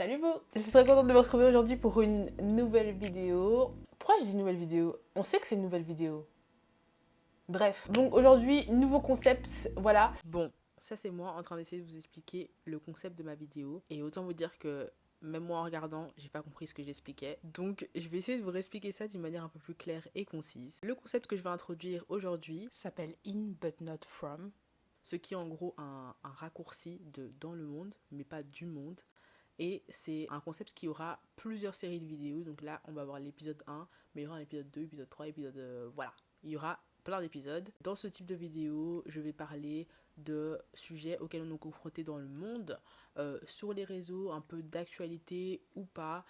Salut vous! Je suis très contente de vous retrouver aujourd'hui pour une nouvelle vidéo. Pourquoi je dis nouvelle vidéo? On sait que c'est une nouvelle vidéo. Bref, donc aujourd'hui, nouveau concept, voilà. Bon, ça c'est moi en train d'essayer de vous expliquer le concept de ma vidéo. Et autant vous dire que même moi en regardant, j'ai pas compris ce que j'expliquais. Donc je vais essayer de vous réexpliquer ça d'une manière un peu plus claire et concise. Le concept que je vais introduire aujourd'hui s'appelle In But Not From. Ce qui est en gros un raccourci de dans le monde, mais pas du monde. Et c'est un concept qui aura plusieurs séries de vidéos. Donc là, on va voir l'épisode 1, mais il y aura un épisode 2, épisode 3, épisode... voilà. Il y aura plein d'épisodes. Dans ce type de vidéo, je vais parler de sujets auxquels on est confronté dans le monde, sur les réseaux, un peu d'actualité ou pas,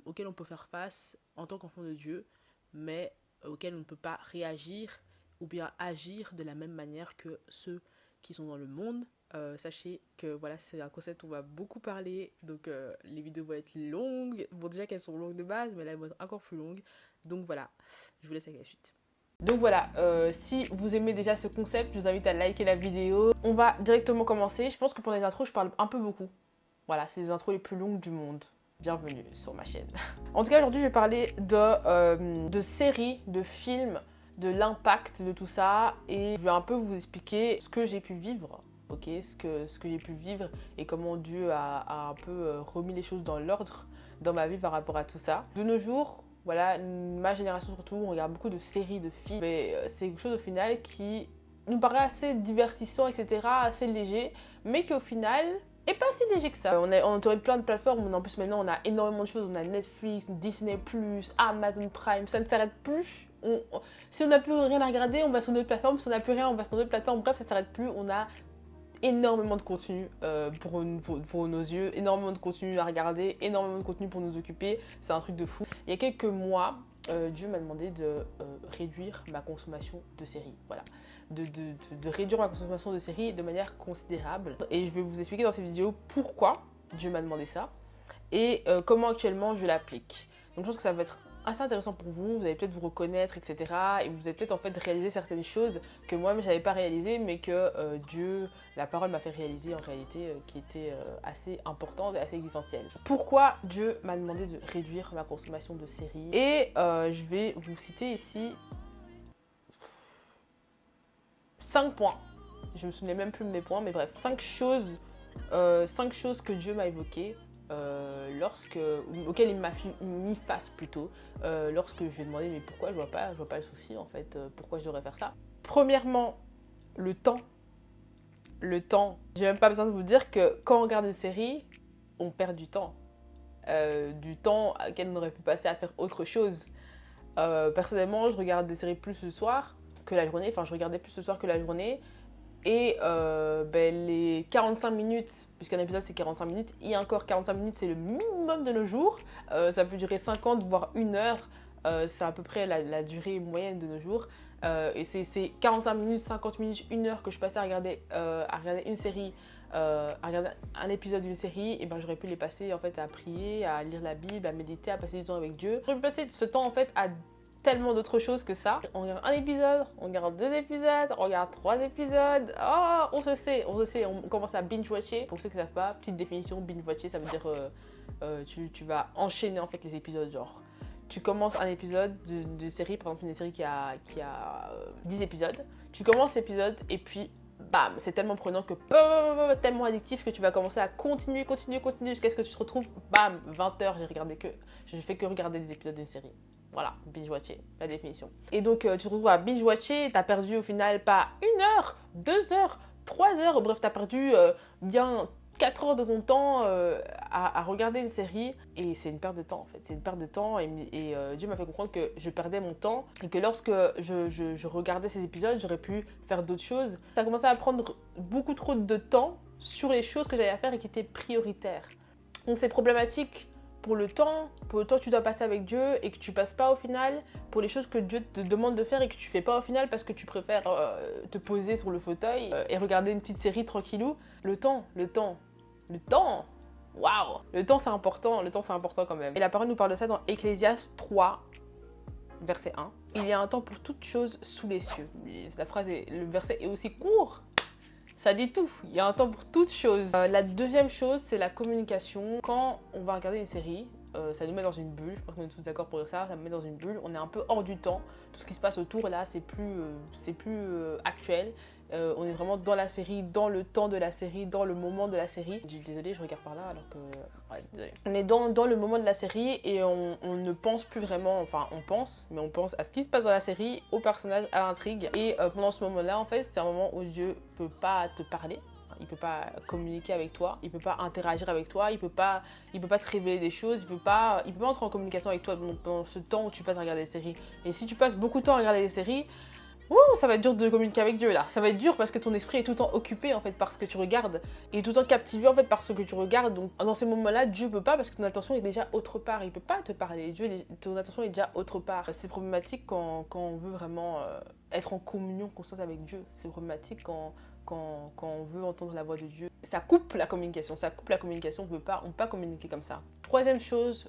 auxquels on peut faire face en tant qu'enfant de Dieu, mais auxquels on ne peut pas réagir ou bien agir de la même manière que ceux qui sont dans le monde. Sachez que voilà, c'est un concept où on va beaucoup parler, donc les vidéos vont être longues. Bon, déjà qu'elles sont longues de base, mais là elles vont être encore plus longues. Donc voilà, je vous laisse avec la suite. Donc voilà, si vous aimez déjà ce concept, je vous invite à liker la vidéo. On va directement commencer. Je pense que pour les intros, je parle un peu beaucoup. Voilà, c'est les intros les plus longues du monde. Bienvenue sur ma chaîne. En tout cas, aujourd'hui, je vais parler de séries, de films, de l'impact de tout ça. Et je vais un peu vous expliquer ce que j'ai pu vivre. Ok, ce que j'ai pu vivre et comment Dieu a un peu remis les choses dans l'ordre dans ma vie par rapport à tout ça. De nos jours, voilà, ma génération surtout, on regarde beaucoup de séries, de films, mais c'est quelque chose au final qui nous paraît assez divertissant, etc., assez léger, mais qui au final est pas si léger que ça. On aurait plein de plateformes, en plus maintenant on a énormément de choses, on a Netflix, Disney+, Amazon Prime, ça ne s'arrête plus. Si on n'a plus rien à regarder, on va sur notre plateforme, si on n'a plus rien, on va sur notre plateforme, bref, ça ne s'arrête plus, on a énormément de contenu pour nos yeux, énormément de contenu à regarder, énormément de contenu pour nous occuper, c'est un truc de fou. Il y a quelques mois, Dieu m'a demandé de réduire ma consommation de séries, voilà. De réduire ma consommation de séries de manière considérable. Et je vais vous expliquer dans cette vidéo pourquoi Dieu m'a demandé ça et comment actuellement je l'applique. Donc je pense que ça va être assez intéressant pour vous, vous allez peut-être vous reconnaître, etc. Et vous allez peut-être en fait réaliser certaines choses que moi-même je n'avais pas réalisées, mais que Dieu, la parole m'a fait réaliser en réalité, qui étaient assez importantes et assez essentielles. Pourquoi Dieu m'a demandé de réduire ma consommation de séries? Et je vais vous citer ici 5 points. Je me souviens même plus de mes points, mais bref, 5 choses que Dieu m'a évoquées. Auquel il m'a mis face plutôt, lorsque je lui ai demandé mais pourquoi je vois pas le souci en fait, pourquoi je devrais faire ça. Premièrement, le temps. Le temps, j'ai même pas besoin de vous dire que quand on regarde une série, on perd du temps. Du temps auquel on aurait pu passer à faire autre chose. Personnellement, je regarde des séries plus le soir que la journée, enfin je regardais plus le soir que la journée. Et les 45 minutes, puisqu'un épisode c'est 45 minutes, et encore 45 minutes c'est le minimum de nos jours, ça peut durer 50 voire 1 heure, c'est à peu près la durée moyenne de nos jours. Et c'est 45 minutes, 50 minutes, 1 heure que je passais à regarder une série, à regarder un épisode d'une série, et ben j'aurais pu les passer en fait à prier, à lire la Bible, à méditer, à passer du temps avec Dieu. J'aurais pu passer ce temps en fait à tellement d'autres choses que ça. On regarde un épisode, on regarde 2 épisodes, on regarde 3 épisodes. Oh, on se sait, on commence à binge-watcher. Pour ceux qui ne savent pas, petite définition, binge-watcher, ça veut dire tu vas enchaîner en fait les épisodes, genre. Tu commences un épisode de série, par exemple une série qui a 10 épisodes. Tu commences l'épisode et puis bam, c'est tellement prenant que tellement addictif que tu vas commencer à continuer jusqu'à ce que tu te retrouves, bam, 20h, je fais que regarder des épisodes d'une série. Voilà, binge-watcher, la définition. Et donc, tu te retrouves à binge-watcher, t'as perdu au final pas 1 heure, 2 heures, 3 heures, bref, t'as perdu bien 4 heures de ton temps à regarder une série. Et c'est une perte de temps, en fait. C'est une perte de temps et Dieu m'a fait comprendre que je perdais mon temps et que lorsque je regardais ces épisodes, j'aurais pu faire d'autres choses. Ça a commencé à prendre beaucoup trop de temps sur les choses que j'avais à faire et qui étaient prioritaires. Donc, c'est problématique. Pour le temps que tu dois passer avec Dieu et que tu passes pas au final, pour les choses que Dieu te demande de faire et que tu fais pas au final parce que tu préfères te poser sur le fauteuil et regarder une petite série tranquillou. Le temps, waouh, le temps c'est important quand même. Et la parole nous parle de ça dans Ecclésiaste 3, verset 1. Il y a un temps pour toute chose sous les cieux. Le verset est aussi court. Ça dit tout, il y a un temps pour toute chose. La deuxième chose, c'est la communication. Quand on va regarder une série, ça nous met dans une bulle, je pense qu'on est tous d'accord pour ça, ça me met dans une bulle, on est un peu hors du temps, tout ce qui se passe autour là c'est plus actuel, on est vraiment dans la série, dans le temps de la série, dans le moment de la série. Désolée, je regarde par là alors que... Ouais, désolée. On est dans le moment de la série et on ne pense plus vraiment, enfin on pense, mais on pense à ce qui se passe dans la série, au personnage, à l'intrigue. Et pendant ce moment là en fait c'est un moment où Dieu peut pas te parler. Il peut pas communiquer avec toi, il peut pas interagir avec toi, il peut pas te révéler des choses, il peut pas entrer en communication avec toi pendant ce temps où tu passes à regarder des séries. Et si tu passes beaucoup de temps à regarder des séries, ça va être dur de communiquer avec Dieu là. Ça va être dur parce que ton esprit est tout le temps occupé en fait par ce que tu regardes. Et tout le temps captivé en fait par ce que tu regardes. Donc dans ces moments-là, Dieu peut pas parce que ton attention est déjà autre part. Il peut pas te parler. Ton attention est déjà autre part. C'est problématique quand on veut vraiment être en communion constante avec Dieu. C'est problématique quand on veut entendre la voix de Dieu. Ça coupe la communication. On peut pas communiquer comme ça. Troisième chose,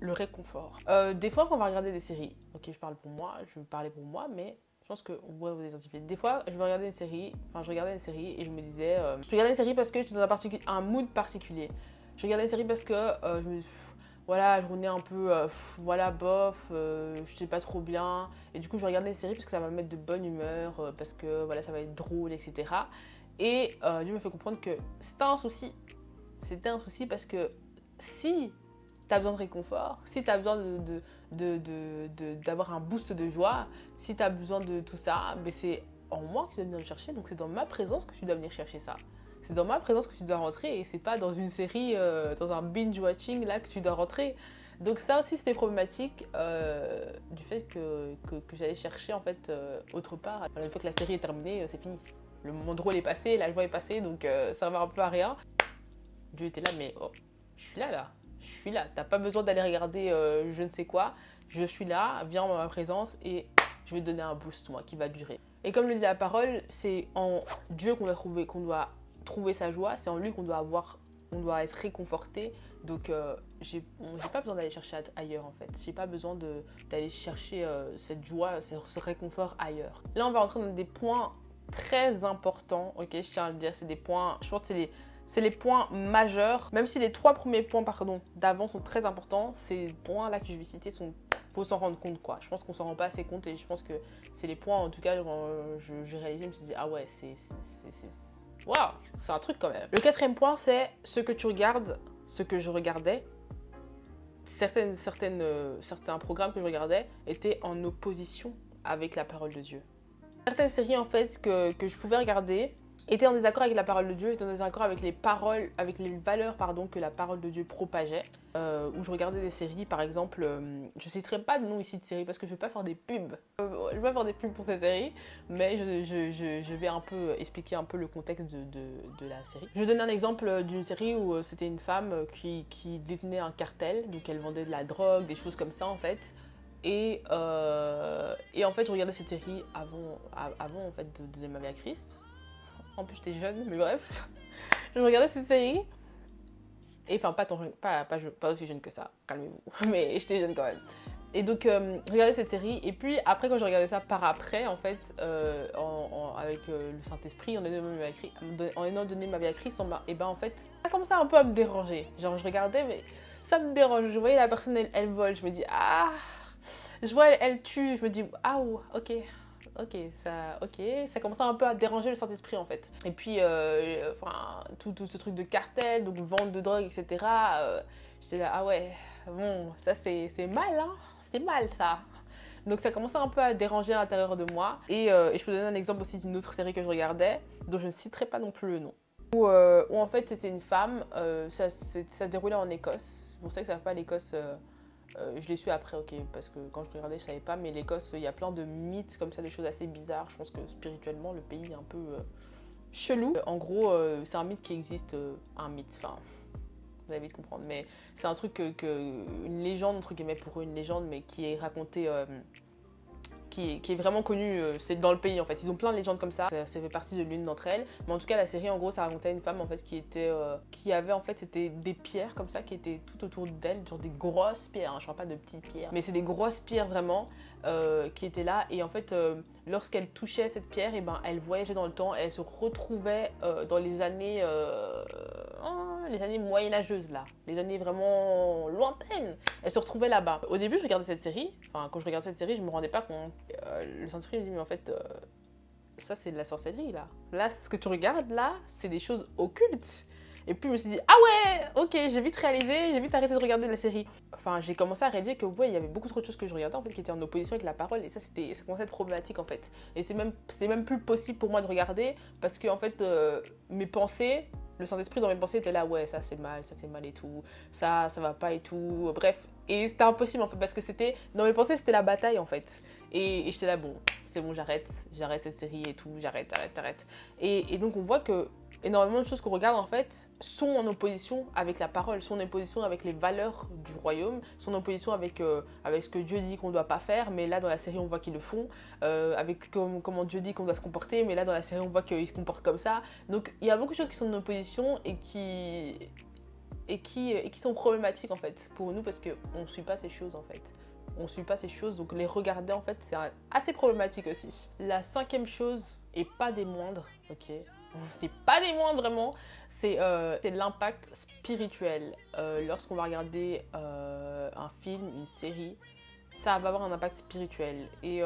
le réconfort. Des fois quand on va regarder des séries, ok je parle pour moi, je vais parler pour moi, mais... Je pense qu'on pourrait vous identifier. Des fois, je regardais une série et je me disais... je regardais une série parce que j'étais dans un mood particulier. Je regardais une série parce que voilà, je journée un peu, voilà, bof, je sais pas trop bien. Et du coup, je regardais une série parce que ça va me mettre de bonne humeur, parce que voilà, ça va être drôle, etc. Et Dieu me fait comprendre que c'était un souci. C'était un souci parce que si tu as besoin de réconfort, si tu as besoin d'avoir un boost de joie, si tu as besoin de tout ça, ben c'est en moi que tu dois venir le chercher. Donc c'est dans ma présence que tu dois venir chercher ça. C'est dans ma présence que tu dois rentrer et c'est pas dans une série, dans un binge watching là que tu dois rentrer. Donc ça aussi c'était problématique du fait que j'allais chercher en fait autre part. Alors, une fois que la série est terminée, c'est fini. Le moment drôle est passé, la joie est passée, donc ça va un peu à rien. Dieu était là, mais oh, je suis là. Je suis là. T'as pas besoin d'aller regarder je ne sais quoi. Je suis là, viens en ma présence et je vais te donner un boost, moi, qui va durer. Et comme le dit la parole, c'est en Dieu qu'on doit trouver sa joie. C'est en lui qu'on doit être réconforté. Donc, j'ai pas besoin d'aller chercher ailleurs, en fait. J'ai pas besoin d'aller chercher cette joie, ce réconfort ailleurs. Là, on va rentrer dans des points très importants, ok, je tiens à le dire. C'est des points, je pense que c'est les points majeurs. Même si les 3 premiers points d'avant sont très importants, ces points-là que je vais citer faut s'en rendre compte, quoi. Je pense qu'on s'en rend pas assez compte et je pense que c'est les points, en tout cas, j'ai réalisé, je me suis dit, ah ouais, waouh, c'est un truc quand même. Le 4e point, c'est ce que tu regardes, ce que je regardais. Certains programmes que je regardais étaient en opposition avec la parole de Dieu. Certaines séries, en fait, que je pouvais regarder étaient en désaccord avec la parole de Dieu, étaient en désaccord avec les valeurs que la parole de Dieu propageait. Où je regardais des séries, par exemple, je citerai pas de nom ici de séries parce que je vais pas faire des pubs. Je vais pas faire des pubs pour ces séries, mais je vais un peu expliquer un peu le contexte de la série. Je vais donner un exemple d'une série où c'était une femme qui détenait un cartel, donc elle vendait de la drogue, des choses comme ça en fait. Et en fait, je regardais cette série avant en fait, de donner ma vie à Christ. En plus, j'étais jeune, mais bref. Je regardais cette série. Et enfin, pas aussi jeune que ça, calmez-vous. Mais j'étais jeune quand même. Et donc, je regardais cette série. Et puis, après, quand je regardais ça par après, en fait, avec le Saint-Esprit, en ayant donné ma vie à Christ, et ben en fait, ça commençait un peu à me déranger. Genre, je regardais, mais ça me dérange. Je voyais la personne, elle vole. Je me dis, ah. Je vois, elle tue. Je me dis, ah, ok. Ça commençait un peu à déranger le Saint-Esprit en fait. Et puis, tout ce truc de cartel, donc vente de drogue, etc. J'étais là, ah ouais, bon, ça c'est mal, hein, c'est mal ça. Donc ça commençait un peu à déranger à l'intérieur de moi. Et je peux donner un exemple aussi d'une autre série que je regardais, dont je ne citerai pas non plus le nom. Où en fait c'était une femme, ça se déroulait en Écosse. C'est pour ça que ça ne va pas l'Écosse. Je l'ai su après, ok, parce que quand je regardais, je savais pas, mais l'Écosse, il y a plein de mythes comme ça, des choses assez bizarres. Je pense que spirituellement, le pays est un peu chelou. En gros, c'est un mythe qui existe, un mythe, enfin, vous allez vite comprendre, mais c'est un truc une légende, entre guillemets, pour eux, une légende, mais qui est racontée qui est vraiment connue, c'est dans le pays en fait. Ils ont plein de légendes comme ça fait partie de l'une d'entre elles. Mais en tout cas, la série en gros, ça racontait une femme en fait qui avait en fait, c'était des pierres comme ça qui étaient tout autour d'elle, genre des grosses pierres, hein, je parle pas de petites pierres, mais c'est des grosses pierres vraiment qui étaient là. Et en fait, lorsqu'elle touchait cette pierre, et ben, elle voyageait dans le temps, elle se retrouvait dans les années moyenâgeuses là, les années vraiment lointaines. Elle se retrouvait là-bas. Au début, je regardais cette série, enfin quand je regardais cette série, je me rendais pas compte. Le scientifique me dit mais en fait, ça c'est de la sorcellerie là. Là, ce que tu regardes là, c'est des choses occultes. Et puis je me suis dit, ah ouais, ok, j'ai vite réalisé, j'ai vite arrêté de regarder la série. Enfin, j'ai commencé à réaliser que ouais, il y avait beaucoup trop de choses que je regardais en fait qui étaient en opposition avec la parole. Et ça commençait à être problématique en fait. Et c'était même plus possible pour moi de regarder parce que en fait, mes pensées, le Saint-Esprit dans mes pensées était là, ouais, ça c'est mal et tout, ça va pas et tout, bref. Et c'était impossible en fait parce que dans mes pensées, c'était la bataille en fait. Et j'étais là, bon, c'est bon, j'arrête cette série et tout, j'arrête. Et donc on voit que énormément de choses qu'on regarde en fait sont en opposition avec la parole, sont en opposition avec les valeurs du royaume, sont en opposition avec ce que Dieu dit qu'on ne doit pas faire, mais là dans la série on voit qu'ils le font, avec comment Dieu dit qu'on doit se comporter, mais là dans la série on voit qu'ils se comportent comme ça. Donc il y a beaucoup de choses qui sont en opposition et qui sont problématiques en fait pour nous parce qu'on ne suit pas ces choses en fait. On suit pas ces choses, donc les regarder en fait c'est assez problématique aussi. La cinquième chose, et pas des moindres, ok, c'est pas des moindres vraiment, c'est l'impact spirituel. Lorsqu'on va regarder un film, une série, ça va avoir un impact spirituel. Et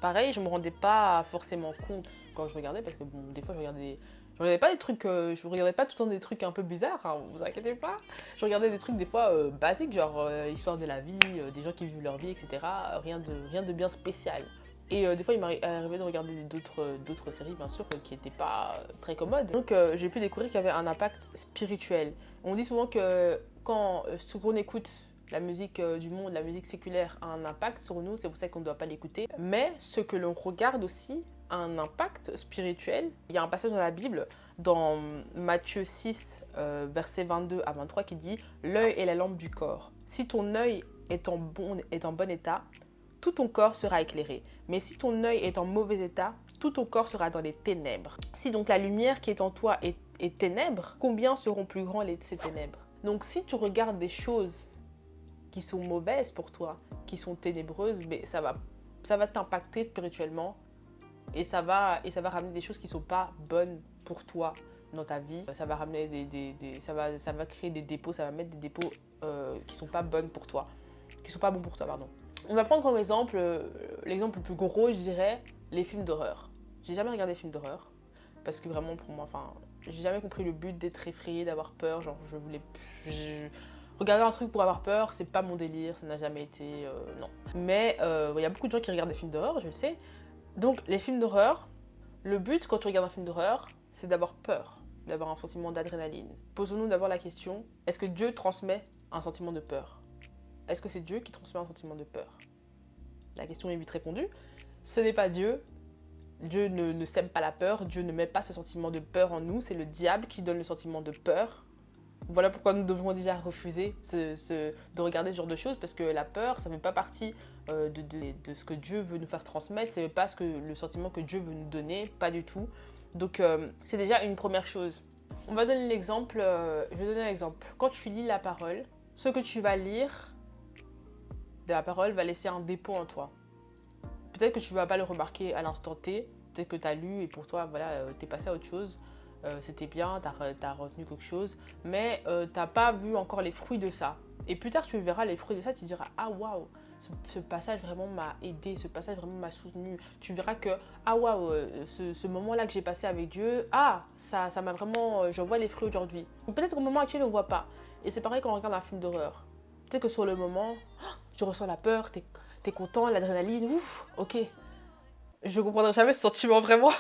pareil, je me rendais pas forcément compte quand je regardais, parce que bon, des fois je regardais pas des trucs, je regardais pas tout le temps des trucs un peu bizarres, hein, vous inquiétez pas. Je regardais des trucs des fois basiques, genre histoire de la vie, des gens qui vivent leur vie, etc. Rien de bien spécial. Et des fois, il m'est arrivé de regarder d'autres séries, bien sûr, qui n'étaient pas très commodes. Donc, j'ai pu découvrir qu'il y avait un impact spirituel. On dit souvent que quand ce qu'on écoute, la musique du monde, la musique séculaire, a un impact sur nous, c'est pour ça qu'on ne doit pas l'écouter. Mais ce que l'on regarde aussi a un impact spirituel. Il y a un passage dans la Bible, dans Matthieu 6, versets 22 à 23, qui dit « L'œil est la lampe du corps. Si ton œil est en bon état, tout ton corps sera éclairé. Mais si ton œil est en mauvais état, tout ton corps sera dans les ténèbres. Si donc la lumière qui est en toi est ténèbres, combien seront plus grands ces ténèbres ?» Donc si tu regardes des choses qui sont mauvaises pour toi, qui sont ténébreuses, mais ça va t'impacter spirituellement et ça va ramener des choses qui ne sont pas bonnes pour toi dans ta vie. Ça va ramener ça va créer des dépôts, ça va mettre des dépôts qui ne sont pas bonnes pour toi, qui sont pas bons pour toi, pardon. On va prendre comme exemple, l'exemple le plus gros, je dirais, les films d'horreur. J'ai jamais regardé des films d'horreur, parce que vraiment pour moi, enfin, j'ai jamais compris le but d'être effrayé, d'avoir peur, genre regarder un truc pour avoir peur, c'est pas mon délire, ça n'a jamais été, non. Mais il y a beaucoup de gens qui regardent des films d'horreur, je le sais. Donc les films d'horreur, le but quand tu regardes un film d'horreur, c'est d'avoir peur, d'avoir un sentiment d'adrénaline. Posons-nous d'abord la question, est-ce que Dieu transmet un sentiment de peur ? Est-ce que c'est Dieu qui transmet un sentiment de peur? La question est vite répondue. Ce n'est pas Dieu. Dieu ne sème pas la peur. Dieu ne met pas ce sentiment de peur en nous. C'est le diable qui donne le sentiment de peur. Voilà pourquoi nous devons déjà refuser de regarder ce genre de choses. Parce que la peur, ça ne fait pas partie de ce que Dieu veut nous faire transmettre. Ce n'est pas le sentiment que Dieu veut nous donner. Pas du tout. Donc c'est déjà une première chose. On va donner l'exemple. Je vais donner un exemple. Quand tu lis la parole, ce que tu vas lire de la parole va laisser un dépôt en toi. Peut-être que tu ne vas pas le remarquer à l'instant T, peut-être que tu as lu et pour toi, voilà, tu es passé à autre chose, c'était bien, tu as retenu quelque chose, mais tu n'as pas vu encore les fruits de ça. Et plus tard, tu verras les fruits de ça, tu diras « Ah waouh, ce passage vraiment m'a aidé, ce passage vraiment m'a soutenu. » Tu verras que « Ah waouh, ce moment-là que j'ai passé avec Dieu, ah, ça m'a vraiment, je vois les fruits aujourd'hui. » Peut-être qu'au moment actuel, on ne voit pas. Et c'est pareil quand on regarde un film d'horreur. Peut-être que sur le moment, tu ressens la peur, t'es content, l'adrénaline, ouf, ok. Je comprendrai jamais ce sentiment, vraiment.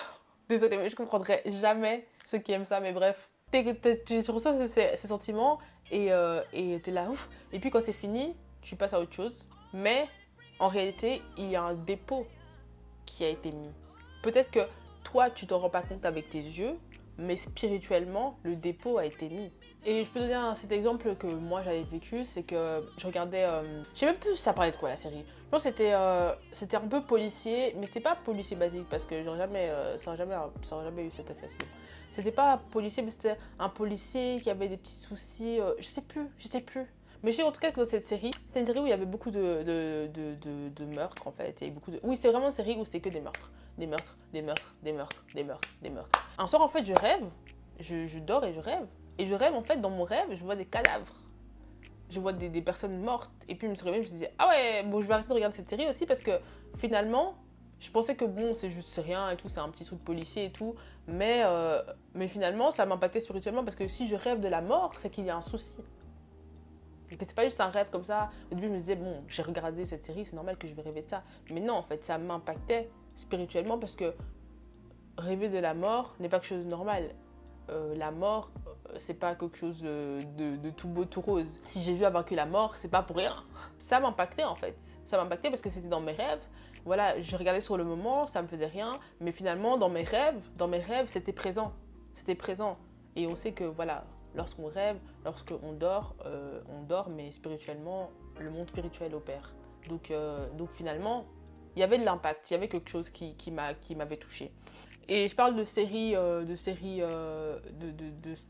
Désolée, mais je comprendrai jamais ceux qui aiment ça, mais bref. Tu ressens ces sentiments et t'es là, ouf. Et puis quand c'est fini, tu passes à autre chose. Mais en réalité, il y a un dépôt qui a été mis. Peut-être que toi, tu t'en rends pas compte avec tes yeux, mais spirituellement, le dépôt a été mis. Et je peux donner cet exemple que moi j'avais vécu, c'est que je regardais, je sais même plus ça parlait de quoi la série. Je pense que c'était un peu policier, mais c'était pas policier basique parce que j'aurais jamais, ça aurait jamais eu cet effet. C'était pas policier, mais c'était un policier qui avait des petits soucis. Je sais plus. Mais je sais en tout cas que dans cette série, c'est une série où il y avait beaucoup de meurtres en fait. Il y avait beaucoup de... Oui, c'est vraiment une série où c'était que des meurtres. Des meurtres, des meurtres, des meurtres, des meurtres, des meurtres. Un soir en fait, je rêve, je dors et je rêve. Et je rêve en fait, dans mon rêve, je vois des cadavres. Je vois des personnes mortes. Et puis je me suis réveillée, je me suis dit, ah ouais, bon, je vais arrêter de regarder cette série aussi parce que finalement, je pensais que bon, c'est rien et tout, c'est un petit truc policier et tout. Mais finalement, ça m'impactait spirituellement parce que si je rêve de la mort, c'est qu'il y a un souci. Donc c'est pas juste un rêve comme ça. Au début, je me disais, bon, j'ai regardé cette série, c'est normal que je vais rêver de ça. Mais non, en fait, ça m'impactait spirituellement parce que rêver de la mort n'est pas quelque chose de normal. La mort, c'est pas quelque chose de tout beau, tout rose. Si Jésus a vaincu la mort, c'est pas pour rien. Ça m'impactait en fait. Ça m'impactait parce que c'était dans mes rêves. Voilà, je regardais sur le moment, ça me faisait rien. Mais finalement, dans mes rêves, c'était présent. C'était présent. Et on sait que voilà, lorsqu'on rêve, lorsqu'on on dort, mais spirituellement, le monde spirituel opère. Donc finalement, il y avait de l'impact, il y avait quelque chose qui m'avait touchée. Et je parle de séries, de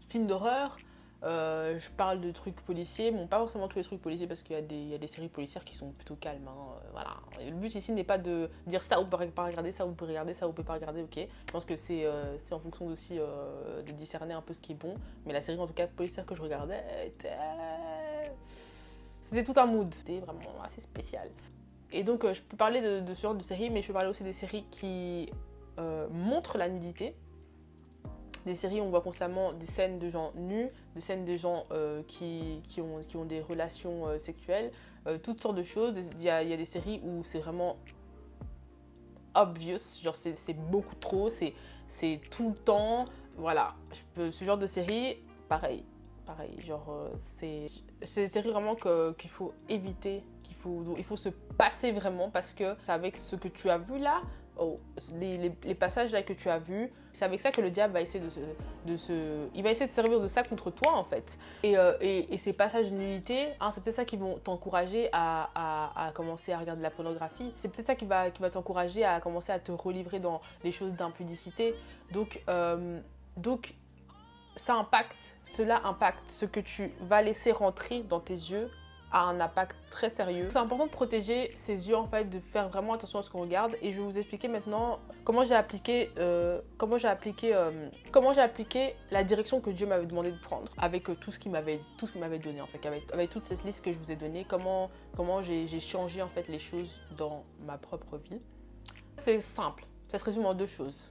films d'horreur. Je parle de trucs policiers. Bon, pas forcément tous les trucs policiers parce qu'il y a des séries policières qui sont plutôt calmes. Hein, voilà. Et le but ici n'est pas de dire ça, vous ne pouvez pas regarder, ça, vous pouvez regarder, ça, vous ne pouvez pas regarder, ok. Je pense que c'est en fonction aussi de discerner un peu ce qui est bon. Mais la série, en tout cas, policière que je regardais, c'était tout un mood. C'était vraiment assez spécial. Et donc, je peux parler de ce genre de séries, mais je peux parler aussi des séries qui montrent la nudité. Des séries où on voit constamment des scènes de gens nus, des scènes de gens qui ont des relations sexuelles, toutes sortes de choses. Il y a des séries où c'est vraiment obvious, genre c'est beaucoup trop, c'est tout le temps. Voilà, ce genre de série, pareil, genre c'est des séries vraiment qu'il faut éviter, il faut se passer vraiment parce que c'est avec ce que tu as vu là, les passages là que tu as vus, c'est avec ça que le diable va essayer il va essayer de servir de ça contre toi en fait. Et ces passages de nudité, hein, c'est peut-être ça qui vont t'encourager à commencer à regarder de la pornographie. C'est peut-être ça qui va t'encourager à commencer à te relivrer dans des choses d'impudicité. Donc cela impacte ce que tu vas laisser rentrer dans tes yeux a un impact très sérieux. C'est important de protéger ses yeux en fait, de faire vraiment attention à ce qu'on regarde et je vais vous expliquer maintenant comment j'ai appliqué la direction que Dieu m'avait demandé de prendre avec tout ce qu'il m'avait donné en fait, avec toute cette liste que je vous ai donnée, comment j'ai changé en fait les choses dans ma propre vie. C'est simple, ça se résume en deux choses.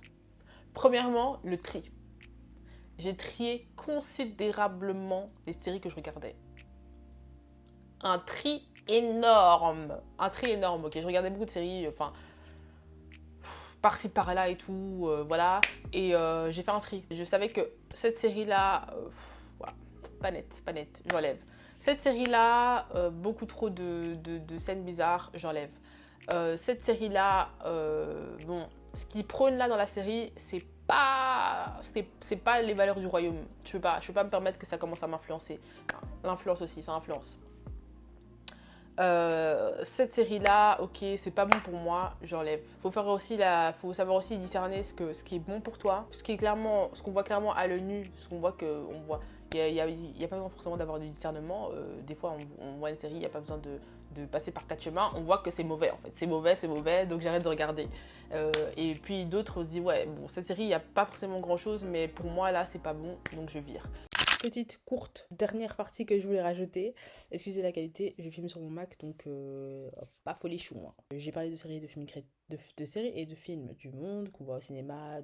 Premièrement, le tri. J'ai trié considérablement les séries que je regardais. Un tri énorme, ok. Je regardais beaucoup de séries, enfin, par-ci par-là et tout, voilà. Et j'ai fait un tri. Je savais que cette série-là, voilà, pas net, j'enlève. Cette série-là, beaucoup trop de scènes bizarres, j'enlève. Cette série-là, bon, ce qui prône là dans la série, c'est pas les valeurs du royaume. Je peux pas me permettre que ça commence à m'influencer. L'influence aussi, ça influence. Cette série-là, ok, c'est pas bon pour moi, j'enlève. Faut savoir aussi discerner ce qui est bon pour toi, ce qu'on voit clairement à l'œil nu, il y a pas besoin forcément d'avoir du discernement. Des fois, on voit une série, il n'y a pas besoin de passer par quatre chemins. On voit que c'est mauvais en fait, c'est mauvais, donc j'arrête de regarder. Et puis d'autres se disent ouais, bon, cette série, il n'y a pas forcément grand-chose, mais pour moi là, c'est pas bon, donc je vire. Petite, courte, dernière partie que je voulais rajouter. Excusez la qualité, je filme sur mon Mac, donc pas folichon. Hein. J'ai parlé de séries, de films de séries et de films du monde qu'on voit au cinéma,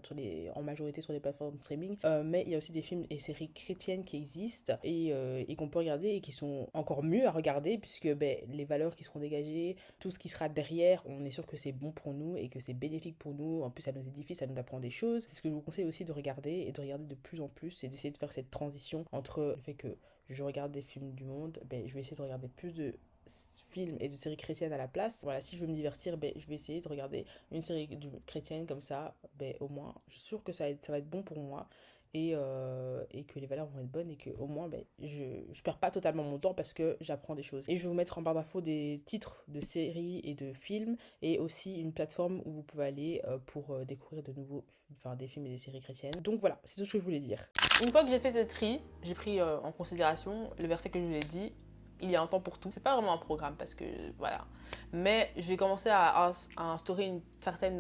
en majorité sur les plateformes de streaming. Mais il y a aussi des films et séries chrétiennes qui existent et qu'on peut regarder et qui sont encore mieux à regarder puisque les valeurs qui seront dégagées, tout ce qui sera derrière, on est sûr que c'est bon pour nous et que c'est bénéfique pour nous. En plus, ça nous édifie, ça nous apprend des choses. C'est ce que je vous conseille aussi de regarder et de regarder de plus en plus et d'essayer de faire cette transition entre le fait que je regarde des films du monde, je vais essayer de regarder plus de films et de séries chrétiennes à la place. Voilà, si je veux me divertir, je vais essayer de regarder une série chrétienne comme ça, au moins, je suis sûre que ça va être bon pour moi et que les valeurs vont être bonnes et que au moins ben, je perds pas totalement mon temps parce que j'apprends des choses. Et je vais vous mettre en barre d'infos des titres de séries et de films et aussi une plateforme où vous pouvez aller pour découvrir des films et des séries chrétiennes. Donc voilà, c'est tout ce que je voulais dire. Une fois que j'ai fait ce tri, j'ai pris en considération le verset que je vous ai dit. Il y a un temps pour tout. C'est pas vraiment un programme parce que voilà. Mais j'ai commencé à instaurer une certaine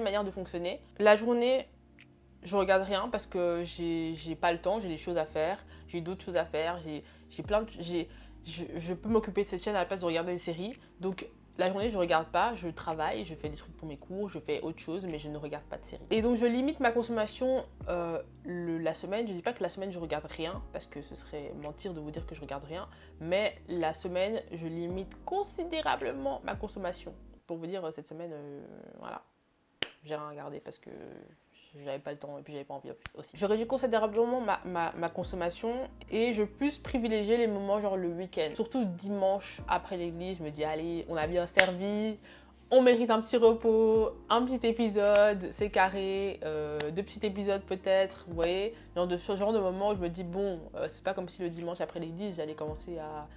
manière de fonctionner. La journée, je regarde rien parce que j'ai pas le temps, j'ai des choses à faire, j'ai d'autres choses à faire, j'ai plein de, je peux m'occuper de cette chaîne à la place de regarder des séries. Donc la journée, je regarde pas, je travaille, je fais des trucs pour mes cours, je fais autre chose, mais je ne regarde pas de séries. Et donc je limite ma consommation la semaine. Je dis pas que la semaine je regarde rien parce que ce serait mentir de vous dire que je regarde rien, mais la semaine, je limite considérablement ma consommation. Pour vous dire, cette semaine, voilà, j'ai rien regardé parce que j'avais pas le temps et puis j'avais pas envie aussi. Je réduis considérablement ma consommation et je plus privilégier les moments genre le week-end. Surtout dimanche après l'église, je me dis allez, on a bien servi, on mérite un petit repos, un petit épisode, c'est carré, 2 petits épisodes peut-être, vous voyez. Ce genre de moment où je me dis bon, c'est pas comme si le dimanche après l'église, j'allais commencer à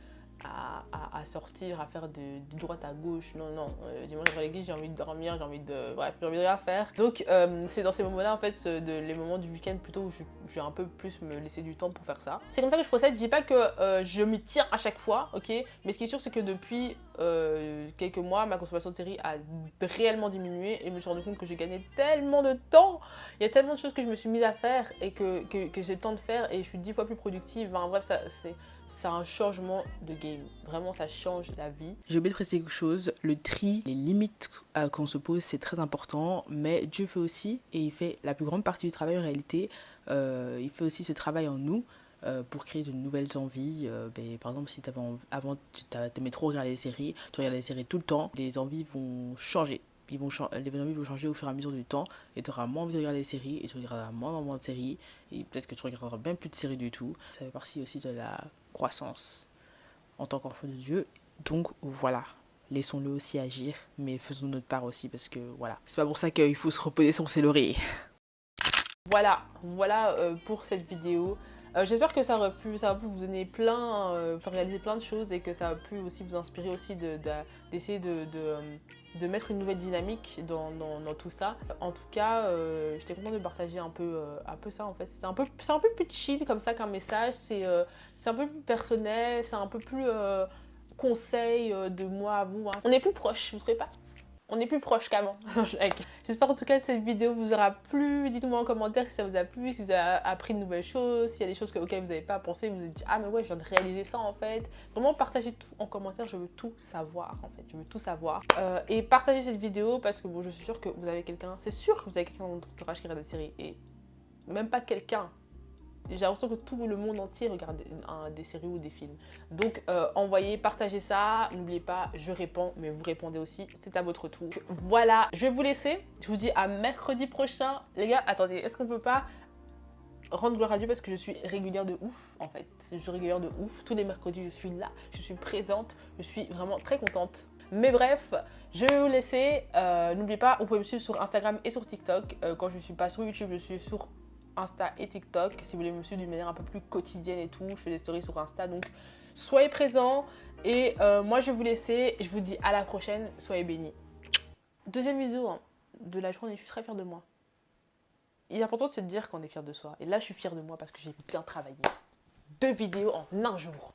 sortir, à faire de droite à gauche. Non, non. Dimanche après l'église, j'ai envie de dormir, j'ai envie de rien faire. Donc, c'est dans ces moments-là, en fait, les moments du week-end plutôt où je vais un peu plus me laisser du temps pour faire ça. C'est comme ça que je procède. Je dis pas que je m'y tiens à chaque fois, ok. Mais ce qui est sûr, c'est que depuis quelques mois, ma consommation de séries a réellement diminué et je me suis rendu compte que j'ai gagné tellement de temps. Il y a tellement de choses que je me suis mise à faire et que j'ai le temps de faire et je suis 10 fois plus productive. Enfin, bref, c'est un changement de game. Vraiment, ça change la vie. J'ai oublié de préciser quelque chose. Le tri, les limites qu'on se pose, c'est très important. Mais Dieu fait aussi, et il fait la plus grande partie du travail en réalité, il fait aussi ce travail en nous pour créer de nouvelles envies. Par exemple, si avant tu aimais trop regarder les séries, tu regardais les séries tout le temps, les envies vont changer. Les envies vont changer au fur et à mesure du temps et tu auras moins envie de regarder des séries et tu regarderas moins de séries et peut-être que tu regarderas même plus de séries du tout. Ça fait partie aussi de la croissance en tant qu'enfant de Dieu. Donc voilà, laissons-le aussi agir, mais faisons notre part aussi parce que voilà, c'est pas pour ça qu'il faut se reposer sur ses lauriers. Voilà pour cette vidéo. J'espère que ça va pu vous donner faire réaliser plein de choses et que ça a pu aussi vous inspirer aussi d'essayer de mettre une nouvelle dynamique dans tout ça. En tout cas, j'étais contente de partager un peu ça en fait. C'est un peu plus chill comme ça qu'un message. C'est un peu plus personnel, c'est un peu plus conseil de moi à vous. Hein. On est plus proches, vous trouvez pas? On est plus proche qu'avant. J'espère en tout cas que cette vidéo vous aura plu. Dites-moi en commentaire si ça vous a plu, si vous avez appris de nouvelles choses, s'il y a des choses auxquelles vous n'avez pas pensé, vous vous êtes dit ah mais ouais je viens de réaliser ça en fait. Vraiment partagez tout en commentaire, je veux tout savoir en fait, je veux tout savoir. Et partagez cette vidéo parce que bon je suis sûre que vous avez quelqu'un, c'est sûr que vous avez quelqu'un dans votre entourage qui regarde des séries et même pas quelqu'un. J'ai l'impression que tout le monde entier regarde des séries ou des films. Donc envoyez, partagez ça. N'oubliez pas, je réponds, mais vous répondez aussi. C'est à votre tour. Voilà, je vais vous laisser. Je vous dis à mercredi prochain. Les gars, attendez, est-ce qu'on peut pas rendre gloire à Dieu parce que je suis régulière de ouf en fait. Je suis régulière de ouf. Tous les mercredis, je suis là. Je suis présente. Je suis vraiment très contente. Mais bref, je vais vous laisser. N'oubliez pas, vous pouvez me suivre sur Instagram et sur TikTok. Quand je ne suis pas sur YouTube, je suis sur Insta et TikTok, si vous voulez me suivre d'une manière un peu plus quotidienne et tout, je fais des stories sur Insta, donc soyez présents et moi je vais vous laisser, je vous dis à la prochaine, soyez bénis. Deuxième vidéo hein, de la journée, je suis très fière de moi. Il est important de se dire qu'on est fier de soi et là je suis fière de moi parce que j'ai bien travaillé. 2 vidéos en un jour.